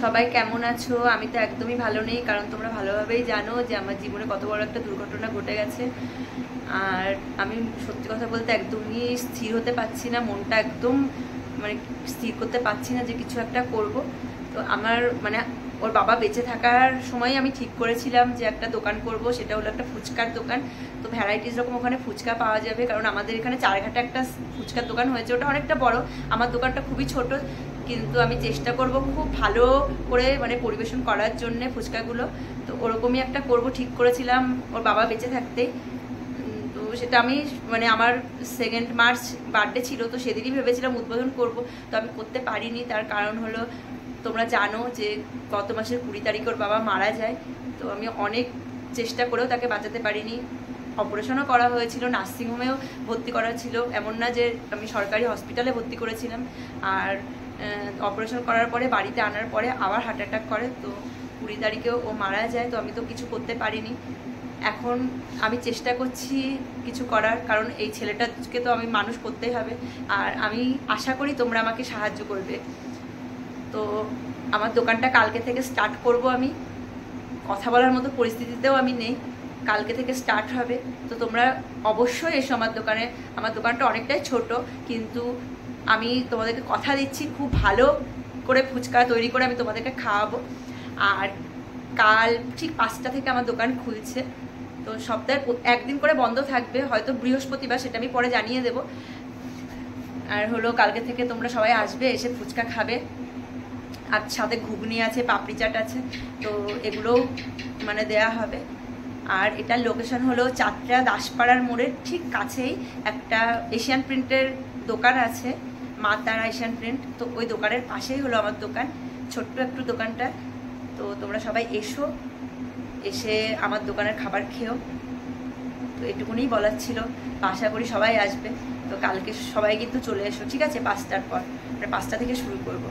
সবাই কেমন আছো? আমি তো একদমই ভালো নেই, কারণ তোমরা ভালোভাবেই জানো যে আমার জীবনে কত বড় একটা দুর্ঘটনা ঘটে গেছে। আর আমি সত্যি কথা বলতে একদমই স্থির হতে পারছি না, মনটা একদম মানে স্থির করতে পারছি না যে কিছু একটা করব। তো আমার মানে ওর বাবা বেঁচে থাকার সময় আমি ঠিক করেছিলাম যে একটা দোকান করব, সেটা হলো একটা ফুচকার দোকান। তো ভ্যারাইটিস রকম ওখানে ফুচকা পাওয়া যাবে, কারণ আমাদের এখানে চারঘাটে একটা ফুচকার দোকান হয়েছে, ওটা অনেকটা বড়, আমার দোকানটা খুবই ছোট। কিন্তু আমি চেষ্টা করব খুব ভালো করে মানে পরিবেশন করার জন্য ফুচকাগুলো। তো ওরকমই একটা করব ঠিক করেছিলাম ওর বাবা বেঁচে থাকতেই। তো সেটা আমি মানে আমার 2 মার্চ বার্থডে ছিল, তো সেদিনই ভেবেছিলাম উদ্বোধন করব। তো আমি করতে পারিনি, তার কারণ হলো তোমরা জানো যে গত মাসের 20 তারিখে ওর বাবা মারা যায়। তো আমি অনেক চেষ্টা করেও তাকে বাঁচাতে পারিনি। অপারেশনও করা হয়েছিল, নার্সিংহোমেও ভর্তি করা ছিল, এমন না যে আমি সরকারি হসপিটালে ভর্তি করেছিলাম। আর অপারেশন করার পরে বাড়িতে আনার পরে আবার হার্ট অ্যাটাক করে, তো 20 তারিখেও ও মারা যায়। তো আমি তো কিছু করতে পারিনি। এখন আমি চেষ্টা করছি কিছু করার, কারণ এই ছেলেটাকে তো আমি মানুষ করতেই হবে। আর আমি আশা করি তোমরা আমাকে সাহায্য করবে। তো আমার দোকানটা কালকে থেকে স্টার্ট করব। আমি কথা বলার মতো পরিস্থিতিতেও আমি নেই, কালকে থেকে স্টার্ট হবে। তো তোমরা অবশ্যই এসো আমার দোকানে। আমার দোকানটা অনেকটাই ছোট, কিন্তু আমি তোমাদেরকে কথা দিচ্ছি খুব ভালো করে ফুচকা তৈরি করে আমি তোমাদেরকে খাওয়াবো। আর কাল ঠিক 5টা থেকে আমার দোকান খুলছে। তো সপ্তাহে একদিন করে বন্ধ থাকবে, হয়তো বৃহস্পতিবার, সেটা আমি পরে জানিয়ে দেবো। আর হলো কালকে থেকে তোমরা সবাই আসবে, এসে ফুচকা খাবে। আর সাথে ঘুগনি আছে, পাপড়ি চাট আছে, তো এগুলোও মানে দেয়া হবে। আর এটার লোকেশন হলো চারটা দাসপাড়ার মোড়ের ঠিক কাছেই একটা এশিয়ান প্রিন্টের দোকান আছে, মা তারা এশিয়ান প্রিন্ট। তো ওই দোকানের পাশেই হলো আমার দোকান, ছোট্ট একটু দোকানটা। তো তোমরা সবাই এসো, এসে আমার দোকানের খাবার খেও। তো এটুকুনি বলার ছিল, আশা করি সবাই আসবে। তো কালকে সবাই কিন্তু চলে এসো, ঠিক আছে? 5টার পর, মানে 5টা থেকে শুরু করবো।